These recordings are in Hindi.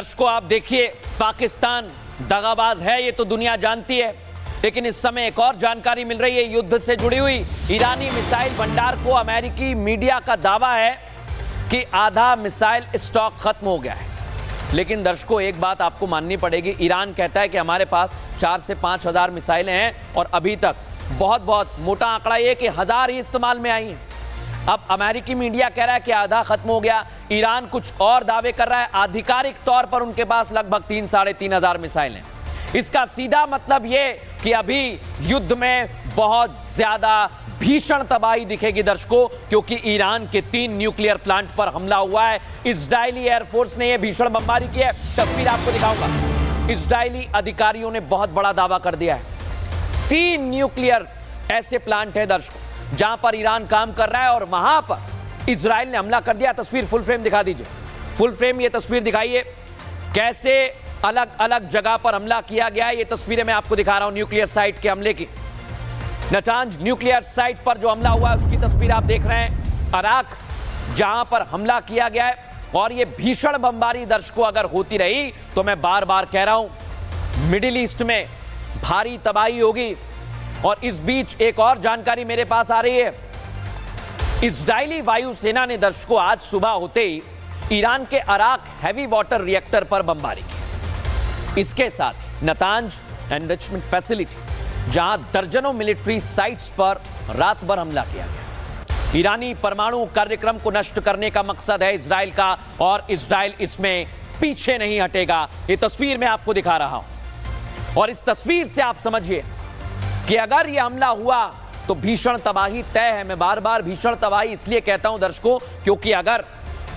दर्शकों आप देखिए, पाकिस्तान दगाबाज है ये तो दुनिया जानती है, लेकिन इस समय एक और जानकारी मिल रही है युद्ध से जुड़ी हुई। ईरानी मिसाइल भंडार को अमेरिकी मीडिया का दावा है कि आधा मिसाइल स्टॉक खत्म हो गया है। लेकिन दर्शकों एक बात आपको माननी पड़ेगी, ईरान कहता है कि हमारे पास 4 से 5 हज़ार मिसाइलें हैं और अभी तक बहुत मोटा आंकड़ा ये कि 1000 ही इस्तेमाल में आई हैं। अब अमेरिकी मीडिया कह रहा है कि आधा खत्म हो गया, ईरान कुछ और दावे कर रहा है। आधिकारिक तौर पर उनके पास लगभग 3-3.5 हज़ार मिसाइलें। इसका सीधा मतलब ये कि अभी युद्ध में बहुत ज्यादा भीषण तबाही दिखेगी दर्शकों, क्योंकि ईरान के 3 न्यूक्लियर प्लांट पर हमला हुआ है। इजरायली एयरफोर्स ने यह भीषण बमबारी की है। तस्वीर आपको दिखाऊंगा। इजरायली अधिकारियों ने बहुत बड़ा दावा कर दिया है। 3 न्यूक्लियर ऐसे प्लांट हैं दर्शकों जहां पर ईरान काम कर रहा है और वहां पर इजराइल ने हमला कर दिया। तस्वीर फुल फ्रेम दिखा दीजिए, फुल फ्रेम ये तस्वीर दिखाइए, कैसे अलग अलग जगह पर हमला किया गया है। ये तस्वीरें मैं आपको दिखा रहा हूं न्यूक्लियर साइट के हमले की। नटांज न्यूक्लियर साइट पर जो हमला हुआ है उसकी तस्वीर आप देख रहे हैं, अराक जहां पर हमला किया गया है। और ये भीषण बमबारी दर्शकों अगर होती रही तो मैं बार बार कह रहा हूं मिडिल ईस्ट में भारी तबाही होगी। और इस बीच एक और जानकारी मेरे पास आ रही है, इजरायली वायुसेना ने दर्शकों आज सुबह होते ही ईरान के अराक हैवी वाटर रिएक्टर पर बमबारी की। इसके साथ नतांज एनरिचमेंट फैसिलिटी जहां दर्जनों मिलिट्री साइट्स पर रात भर हमला किया गया। ईरानी परमाणु कार्यक्रम को नष्ट करने का मकसद है इजराइल का और इजराइल इसमें पीछे नहीं हटेगा। ये तस्वीर मैं आपको दिखा रहा हूं और इस तस्वीर से आप समझिए कि अगर यह हमला हुआ तो भीषण तबाही तय है। मैं बार बार भीषण तबाही इसलिए कहता हूं दर्शकों, क्योंकि अगर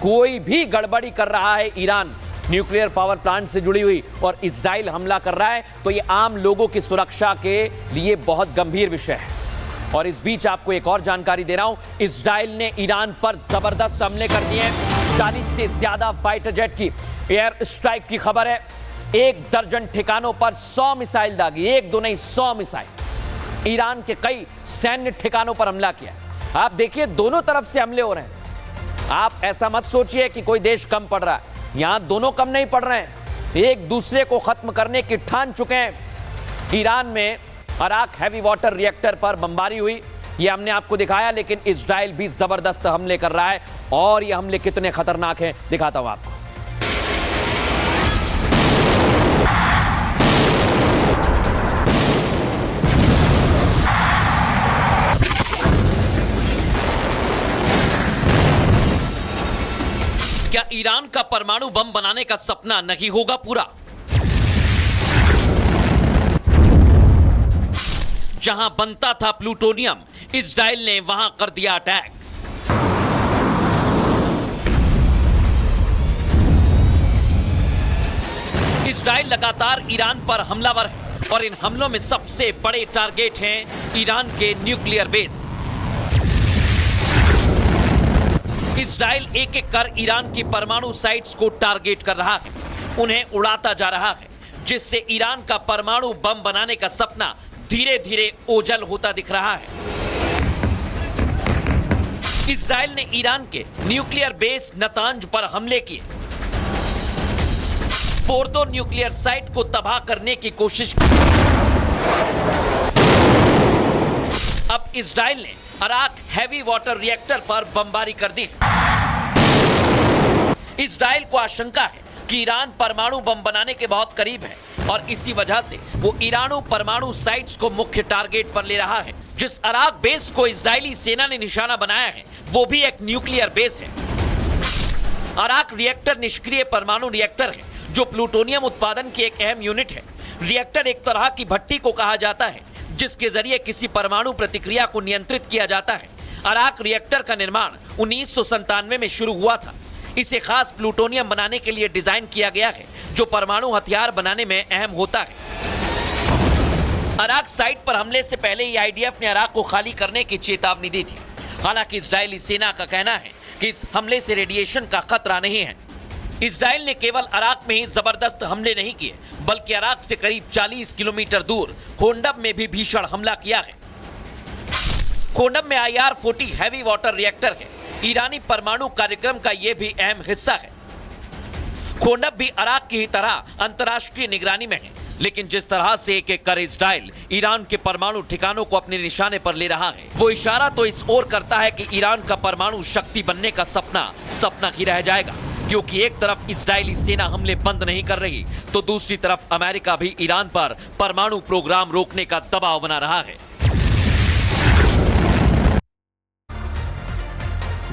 कोई भी गड़बड़ी कर रहा है ईरान न्यूक्लियर पावर प्लांट से जुड़ी हुई और इजराइल हमला कर रहा है तो यह आम लोगों की सुरक्षा के लिए बहुत गंभीर विषय है। और इस बीच आपको एक और जानकारी दे रहा हूं, इजराइल ने ईरान पर जबरदस्त हमले कर दिए हैं। 40 से ज्यादा फाइटर जेट की एयर स्ट्राइक की खबर है। 1 दर्जन ठिकानों पर 100 मिसाइल दागी, 1 2 नहीं 100 मिसाइल ईरान के कई सैन्य ठिकानों पर हमला किया। आप देखिए दोनों तरफ से हमले हो रहे हैं। आप ऐसा मत सोचिए कि कोई देश कम पड़ रहा है, यहां दोनों कम नहीं पड़ रहे हैं, एक दूसरे को खत्म करने की ठान चुके हैं। ईरान में अराक हैवी वाटर रिएक्टर पर बमबारी हुई, यह हमने आपको दिखाया, लेकिन इजराइल भी जबरदस्त हमले कर रहा है। और ये हमले कितने खतरनाक हैं दिखाता हूं आपको। क्या ईरान का परमाणु बम बनाने का सपना नहीं होगा पूरा? जहां बनता था प्लूटोनियम, इजराइल ने वहां कर दिया अटैक। इजराइल लगातार ईरान पर हमलावर है और इन हमलों में सबसे बड़े टारगेट हैं ईरान के न्यूक्लियर बेस। इजराइल एक एक कर ईरान की परमाणु साइट्स को टारगेट कर रहा है, उन्हें उड़ाता जा रहा है, जिससे ईरान का परमाणु बम बनाने का सपना धीरे धीरे ओझल होता दिख रहा है। इजराइल ने ईरान के न्यूक्लियर बेस नतांज पर हमले किए, फोर्दो न्यूक्लियर साइट को तबाह करने की कोशिश की। अब इजराइल ने अराक हैवी वाटर रिएक्टर पर बमबारी कर दी। इजराइल को आशंका है कि ईरान परमाणु बम बनाने के बहुत करीब है और इसी वजह से वो ईरानी परमाणु साइट्स को मुख्य टारगेट पर ले रहा है। जिस अराक बेस को इजरायली सेना ने निशाना बनाया है वो भी एक न्यूक्लियर बेस है। अराक रिएक्टर निष्क्रिय परमाणु रिएक्टर है जो प्लूटोनियम उत्पादन की एक अहम यूनिट है। रिएक्टर एक तरह की भट्टी को कहा जाता है जिसके जरिए किसी परमाणु प्रतिक्रिया को नियंत्रित किया जाता है। अराक रिएक्टर का निर्माण 1997 में शुरू हुआ था। इसे खास प्लूटोनियम बनाने के लिए डिजाइन किया गया है जो परमाणु हथियार बनाने में अहम होता है। अराक साइट पर हमले से पहले ही आईडीएफ ने अराक को खाली करने की चेतावनी दी थी। हालांकि इजरायली सेना का कहना है कि इस हमले से रेडिएशन का खतरा नहीं है। इजराइल ने केवल अराक में ही जबरदस्त हमले नहीं किए, बल्कि अराक से करीब 40 किलोमीटर दूर खोंडम में भी भीषण हमला किया है। खोंडम में IR-40 हैवी वाटर रिएक्टर है। ईरानी परमाणु कार्यक्रम का यह भी अहम हिस्सा है। खोंडब भी इराक की ही तरह अंतर्राष्ट्रीय निगरानी में है, लेकिन जिस तरह से एक एक कर इजराइल ईरान के परमाणु ठिकानों को अपने निशाने पर ले रहा है, वो इशारा तो इस ओर करता है कि ईरान का परमाणु शक्ति बनने का सपना सपना ही रह जाएगा। क्योंकि एक तरफ इजरायली सेना हमले बंद नहीं कर रही, तो दूसरी तरफ अमेरिका भी ईरान पर परमाणु प्रोग्राम रोकने का दबाव बना रहा है।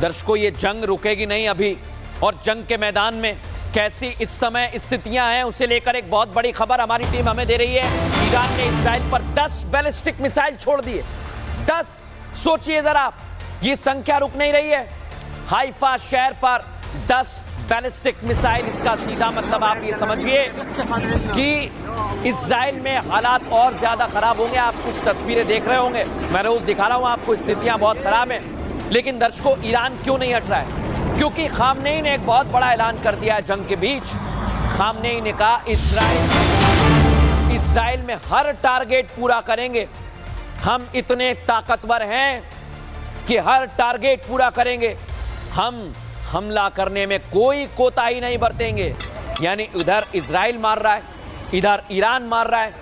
दर्शकों, ये जंग रुकेगी नहीं अभी, और जंग के मैदान में कैसी इस समय स्थितियां हैं उसे लेकर एक बहुत बड़ी खबर हमारी टीम हमें दे रही है। ईरान ने इजराइल पर 10 बैलिस्टिक मिसाइल छोड़ दिए। 10, सोचिए जरा, ये संख्या रुक नहीं रही है। हाइफा शहर पर 10 बैलिस्टिक मिसाइल, इसका सीधा मतलब आप ये समझिए कि इजराइल में हालात और ज्यादा खराब होंगे। आप कुछ तस्वीरें देख रहे होंगे, मैं रोज दिखा रहा हूं आपको, स्थितियां बहुत खराब हैं। लेकिन दर्शकों, ईरान क्यों नहीं हट रहा है? क्योंकि खामनेई ने एक बहुत बड़ा ऐलान कर दिया है जंग के बीच। खामनेई ने कहा इजराइल में हर टारगेट पूरा करेंगे। हम इतने ताकतवर हैं कि हर टारगेट पूरा करेंगे। हम हमला करने में कोई कोताही नहीं बरतेंगे। यानी उधर इजराइल मार रहा है, इधर ईरान मार रहा है,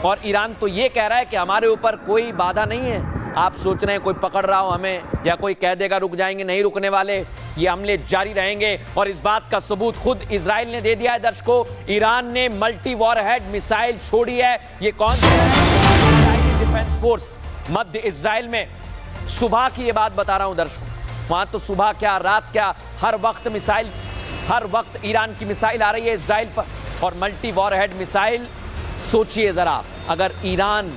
और ईरान तो ये कह रहा है कि हमारे ऊपर कोई बाधा नहीं है। आप सोच रहे हैं कोई पकड़ रहा हो हमें, या कोई कह देगा रुक जाएंगे, नहीं रुकने वाले, ये हमले जारी रहेंगे। और इस बात का सबूत खुद इजराइल ने दे दिया है। दर्शकों, ईरान ने मल्टी वॉरहेड मिसाइल छोड़ी है। ये कौन सी है? इजरायली डिफेंस फोर्स मध्य इजराइल में। सुबह की ये बात बता रहा हूं दर्शकों, वहां तो सुबह क्या रात क्या, हर वक्त मिसाइल, हर वक्त ईरान की मिसाइल आ रही है इजराइल पर, और मल्टी वॉरहेड मिसाइल। सोचिए जरा, अगर ईरान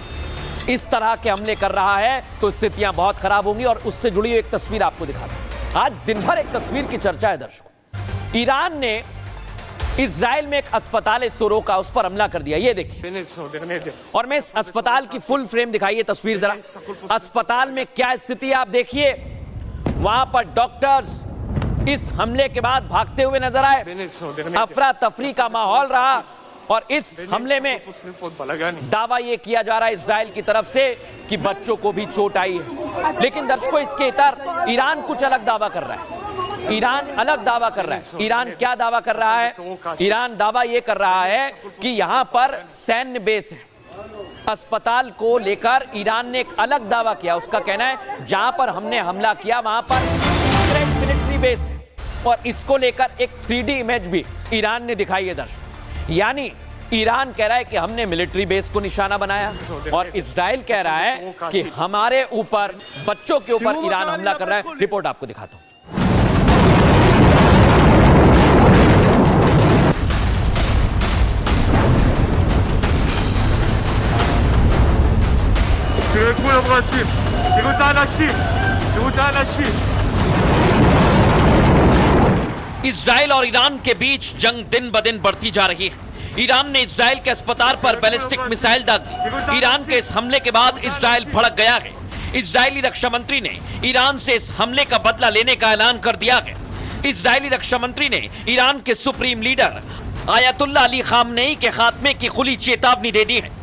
इस तरह के हमले कर रहा है तो स्थितियां बहुत खराब होंगी। और उससे जुड़ी एक तस्वीर आपको दिखाता हूं। आज दिन भर एक तस्वीर की चर्चा है दर्शकों। ईरान ने इजराइल में एक अस्पताल है सोरोका, उस पर हमला कर दिया। ये देखिए, और मैं इस अस्पताल की फुल फ्रेम दिखाइए तस्वीर जरा। अस्पताल में क्या स्थिति है आप देखिए। वहां पर डॉक्टर्स इस हमले के बाद भागते हुए नजर आए। अफरा तफरी का माहौल रहा, और इस हमले में दावा यह किया जा रहा है इजराइल की तरफ से कि बच्चों को भी चोट आई है। लेकिन दर्शकों, इसके इतर ईरान कुछ अलग दावा कर रहा है। ईरान अलग दावा कर रहा है। ईरान क्या दावा कर रहा है? ईरान दावा यह कर रहा है कि यहां पर सैन्य बेस है। अस्पताल को लेकर ईरान ने एक अलग दावा किया। उसका कहना है जहां पर हमने हमला किया वहां पर सीक्रेट मिलिट्री बेस है, और इसको लेकर एक 3D इमेज भी ईरान ने दिखाई है दर्शकों। यानी ईरान कह रहा है कि हमने मिलिट्री बेस को निशाना बनाया, और इजराइल कह रहा है कि हमारे ऊपर, बच्चों के ऊपर ईरान हमला कर रहा है। रिपोर्ट आपको दिखाता हूं। इजराइल और ईरान के बीच जंग दिन ब दिन बढ़ती जा रही है। ईरान ने इजराइल के अस्पताल पर बैलिस्टिक मिसाइल दाग दी। ईरान के इस हमले के बाद इजराइल भड़क गया है। इजरायली रक्षा मंत्री ने ईरान से इस हमले का बदला लेने का ऐलान कर दिया है। इजरायली रक्षा मंत्री ने ईरान के supreme leader Ayatollah Ali Khamenei के खात्मे की खुली चेतावनी दे दी है।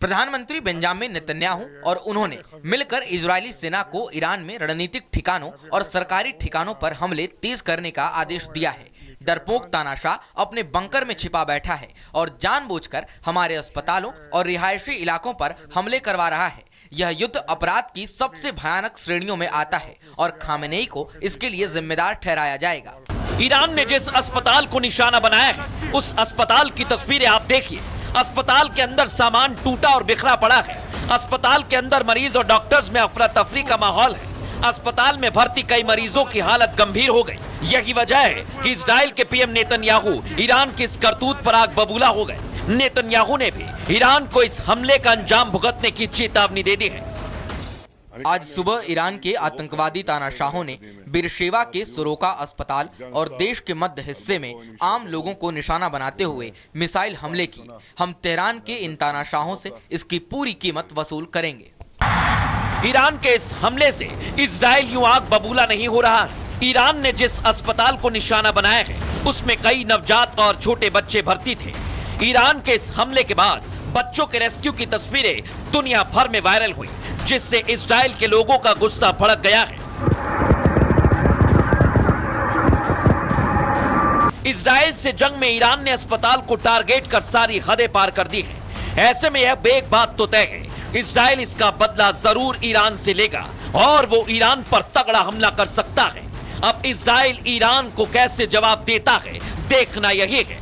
प्रधानमंत्री बेंजामिन नेतन्याहू और उन्होंने मिलकर इजरायली सेना को ईरान में रणनीतिक ठिकानों और सरकारी ठिकानों पर हमले तेज करने का आदेश दिया है। डरपोक तानाशाह अपने बंकर में छिपा बैठा है और जानबूझकर हमारे अस्पतालों और रिहायशी इलाकों पर हमले करवा रहा है। यह युद्ध अपराध की सबसे भयानक श्रेणियों में आता है और खामेनेई को इसके लिए जिम्मेदार ठहराया जाएगा। ईरान ने जिस अस्पताल को निशाना बनाया है, उस अस्पताल की तस्वीरें आप देखिए। अस्पताल के अंदर सामान टूटा और बिखरा पड़ा है। अस्पताल के अंदर मरीज और डॉक्टर्स में अफरा तफरी का माहौल है। अस्पताल में भर्ती कई मरीजों की हालत गंभीर हो गई। यही वजह है कि इजराइल के पीएम नेतन्याहू ईरान की इस करतूत पर आग बबूला हो गए। नेतन्याहू ने भी ईरान को इस हमले का अंजाम भुगतने की चेतावनी दे दी है। आज सुबह ईरान के आतंकवादी तानाशाहों ने बीरशेवा के सोरोका अस्पताल और देश के मध्य हिस्से में आम लोगों को निशाना बनाते हुए मिसाइल हमले की। हम तेहरान के इन तानाशाहों से इसकी पूरी कीमत वसूल करेंगे। ईरान के इस हमले से इजराइल यूं आग बबूला नहीं हो रहा। ईरान ने जिस अस्पताल को निशाना बनाया है, उसमें कई नवजात और छोटे बच्चे भर्ती थे। ईरान के इस हमले के बाद बच्चों के रेस्क्यू की तस्वीरें दुनिया भर में वायरल हुई, जिससे इजराइल के लोगों का गुस्सा भड़क गया है। इजराइल से जंग में ईरान ने अस्पताल को टारगेट कर सारी हदें पार कर दी है। ऐसे में यह एक बात तो तय है, इजराइल इसका बदला जरूर ईरान से लेगा और वो ईरान पर तगड़ा हमला कर सकता है। अब इजराइल ईरान को कैसे जवाब देता है, देखना यही है।